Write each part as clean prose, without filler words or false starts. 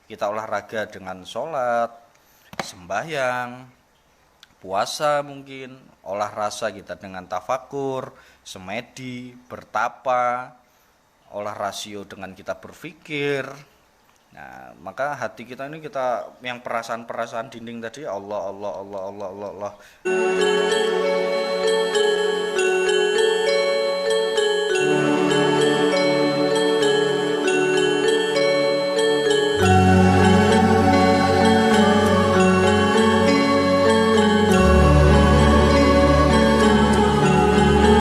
Kita olahraga dengan sholat, sembahyang, puasa mungkin, olah rasa kita dengan tafakur, semedi, bertapa, olah rasio dengan kita berpikir. Nah, maka hati kita ini kita yang perasaan-perasaan dinding tadi Allah Allah Allah Allah Allah Allah.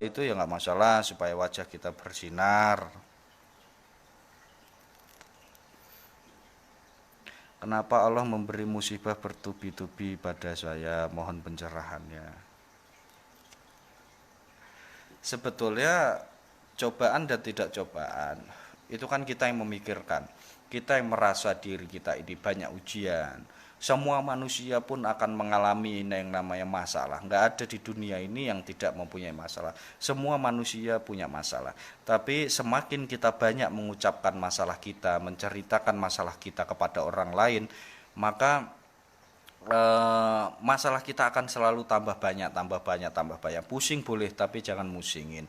Itu ya nggak masalah supaya wajah kita bersinar. Kenapa Allah memberi musibah bertubi-tubi pada saya? Mohon pencerahannya. Sebetulnya cobaan dan tidak cobaan itu kan kita yang memikirkan, kita yang merasa diri kita ini banyak ujian. Semua manusia pun akan mengalami yang namanya masalah. Nggak ada di dunia ini yang tidak mempunyai masalah. Semua manusia punya masalah. Tapi semakin kita banyak mengucapkan masalah kita, menceritakan masalah kita kepada orang lain, maka masalah kita akan selalu tambah banyak, tambah banyak, tambah banyak. Pusing boleh, tapi jangan musingin.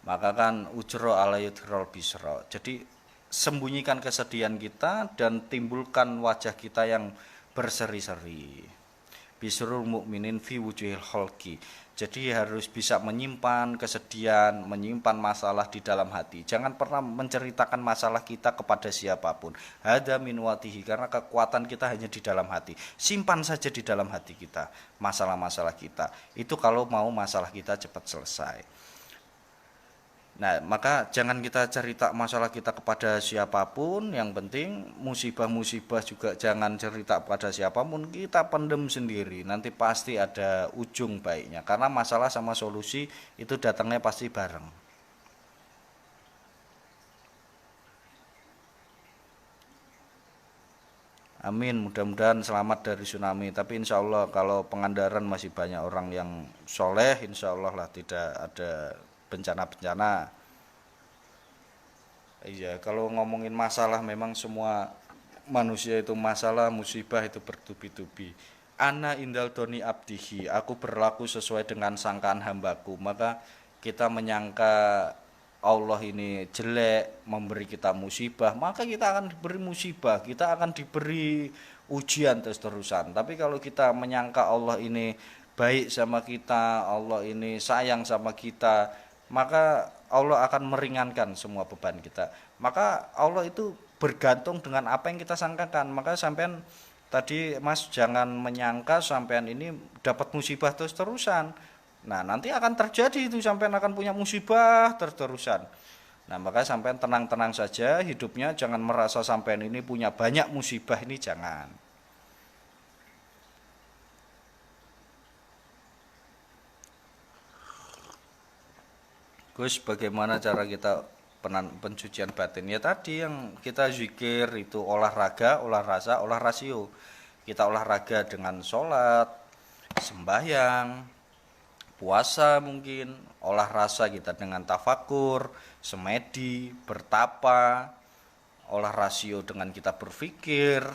Maka kan ujro ala yudhrol bisro. Jadi sembunyikan kesedihan kita dan timbulkan wajah kita yang berseri-seri. Bisrul mukminin fi wujuhil khalqi. Jadi harus bisa menyimpan kesedihan, menyimpan masalah di dalam hati. Jangan pernah menceritakan masalah kita kepada siapapun. Hada min watihi, karena kekuatan kita hanya di dalam hati. Simpan saja di dalam hati kita masalah-masalah kita. Itu kalau mau masalah kita cepat selesai. Nah, maka jangan kita cerita masalah kita kepada siapapun. Yang penting musibah-musibah juga jangan cerita kepada siapapun. Kita pendem sendiri. Nanti pasti ada ujung baiknya. Karena masalah sama solusi itu datangnya pasti bareng. Amin, mudah-mudahan selamat dari tsunami. Tapi insya Allah kalau Pangandaran masih banyak orang yang soleh, insya Allah lah tidak ada bencana-bencana. Iya, kalau ngomongin masalah memang semua manusia itu masalah, musibah itu bertubi-tubi. Ana indal doni abdihi, aku berlaku sesuai dengan sangkaan hambaku. Maka kita menyangka Allah ini jelek, memberi kita musibah, maka kita akan diberi musibah, kita akan diberi ujian terus-terusan. Tapi kalau kita menyangka Allah ini baik sama kita, Allah ini sayang sama kita, maka Allah akan meringankan semua beban kita. Maka Allah itu bergantung dengan apa yang kita sangkakan. Maka sampean tadi Mas jangan menyangka sampean ini dapat musibah terus-terusan. Nah, nanti akan terjadi itu, sampean akan punya musibah terus-terusan. Nah, maka sampean tenang-tenang saja hidupnya, jangan merasa sampean ini punya banyak musibah, ini jangan. Gus, bagaimana cara kita pencucian batin? Ya tadi yang kita zikir itu olahraga, olah rasa, olah rasio. Kita olahraga dengan sholat, sembahyang, puasa mungkin, olah rasa kita dengan tafakur, semedi, bertapa, olah rasio dengan kita berpikir.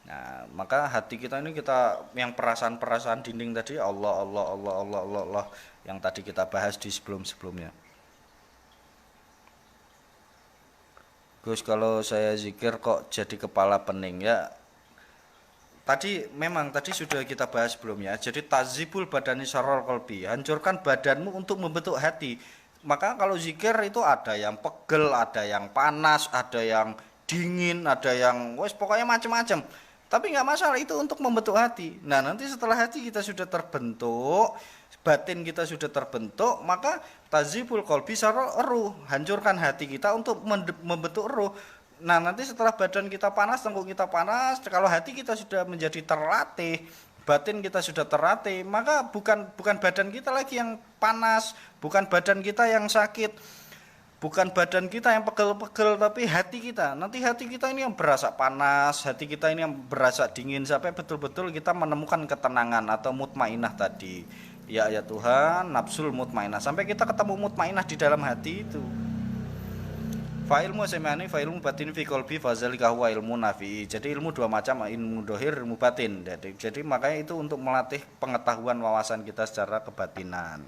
Nah, maka hati kita ini kita yang perasaan-perasaan dinding tadi Allah Allah Allah Allah Allah Allah yang tadi kita bahas di sebelum-sebelumnya. Gus, kalau saya zikir kok jadi kepala pening ya. Tadi memang tadi sudah kita bahas sebelumnya. Jadi tazibul badani syarrul qalbi, hancurkan badanmu untuk membentuk hati. Maka kalau zikir itu ada yang pegel, ada yang panas, ada yang dingin, ada yang wes pokoknya macam-macam. Tapi nggak masalah, itu untuk membentuk hati. Nah, nanti setelah hati kita sudah terbentuk, batin kita sudah terbentuk, maka tazibul qalbi syarrul ruh, hancurkan hati kita untuk membentuk ruh. Nah, nanti setelah badan kita panas, tengkuk kita panas, kalau hati kita sudah menjadi terlatih, batin kita sudah terlatih, maka bukan badan kita lagi yang panas, bukan badan kita yang sakit, bukan badan kita yang pegel-pegel, tapi hati kita. Nanti hati kita ini yang berasa panas, hati kita ini yang berasa dingin, sampai betul-betul kita menemukan ketenangan atau mutmainah tadi. Ya Tuhan, nafsul mutmainah, sampai kita ketemu mutmainah di dalam hati itu. Fa ilmu semani fa ilmu batin fi qalbi fa zalika huwa ilmu nafi. Jadi ilmu dua macam, ilmu dohir, ilmu batin. Jadi makanya itu untuk melatih pengetahuan wawasan kita secara kebatinan.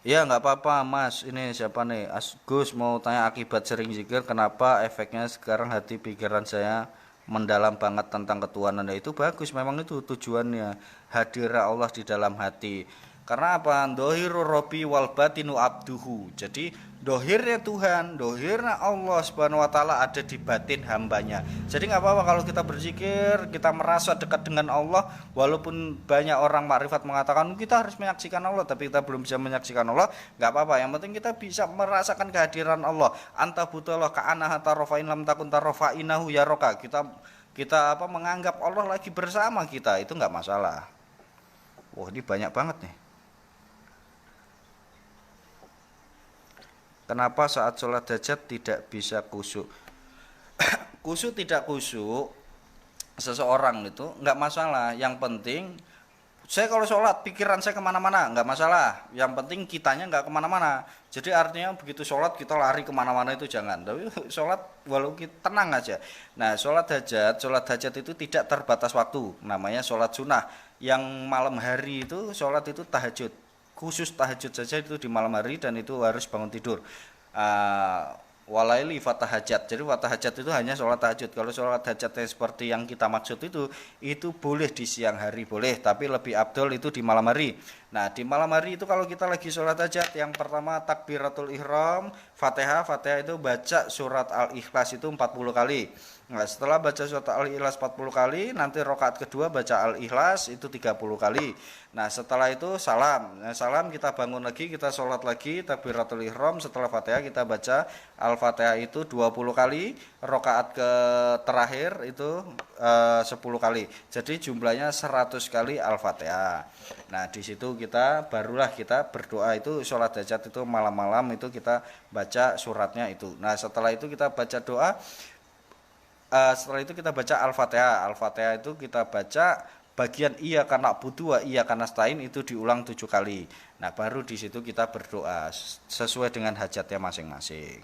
Ya nggak apa-apa Mas, ini siapa nih? Gus mau tanya akibat sering zikir, kenapa efeknya sekarang hati pikiran saya mendalam banget tentang ketuhanan. Nah, itu bagus, memang itu tujuannya, hadir Allah di dalam hati. Karena apa? Dohiru Robi wal batinu abduhu. Jadi dohirnya Tuhan, dohirnya Allah Subhanahu wa taala ada di batin hambanya. Jadi nggak apa-apa kalau kita berzikir, kita merasa dekat dengan Allah, walaupun banyak orang makrifat mengatakan kita harus menyaksikan Allah, tapi kita belum bisa menyaksikan Allah, nggak apa-apa. Yang penting kita bisa merasakan kehadiran Allah. Anta butallah ka'anaha tarofain lam takun tarofainahu ya roka. Kita apa menganggap Allah lagi bersama kita, itu nggak masalah. Wah, ini banyak banget nih. Kenapa saat sholat hajat tidak bisa khusyuk? Khusyuk tidak khusyuk seseorang itu nggak masalah. Yang penting saya kalau sholat pikiran saya kemana-mana nggak masalah. Yang penting kitanya nggak kemana-mana. Jadi artinya begitu sholat kita lari kemana-mana itu jangan. Tapi sholat walau kita tenang aja. Nah sholat hajat itu tidak terbatas waktu. Namanya sholat sunnah. Yang malam hari itu sholat itu tahajud. Khusus tahajud saja itu di malam hari dan itu harus bangun tidur. Walaili fatahajat. Jadi fatahajat itu hanya sholat tahajud. Kalau sholat hajatnya seperti yang kita maksud itu boleh di siang hari boleh, tapi lebih abdol itu di malam hari. Nah di malam hari itu kalau kita lagi sholat hajat, yang pertama takbiratul ihram, fatihah itu baca surat al-ikhlas itu 40 kali. Nah, setelah baca surat al-ikhlas 40 kali, nanti rakaat kedua baca al-ikhlas itu 30 kali. Nah setelah itu salam. Nah, salam kita bangun lagi, kita sholat lagi takbiratul ihram, setelah fatihah kita baca al-fatihah itu 20 kali, rakaat ke terakhir itu 10 kali. Jadi jumlahnya 100 kali al-fatihah. Nah di situ barulah kita berdoa. Itu sholat hajat itu malam-malam itu kita baca suratnya itu. Nah setelah itu kita baca doa. Setelah itu kita baca al-fatihah. Al-fatihah itu kita baca bagian iya karena butuh iya karena stain itu diulang 7 kali. Nah baru di situ kita berdoa sesuai dengan hajatnya masing-masing.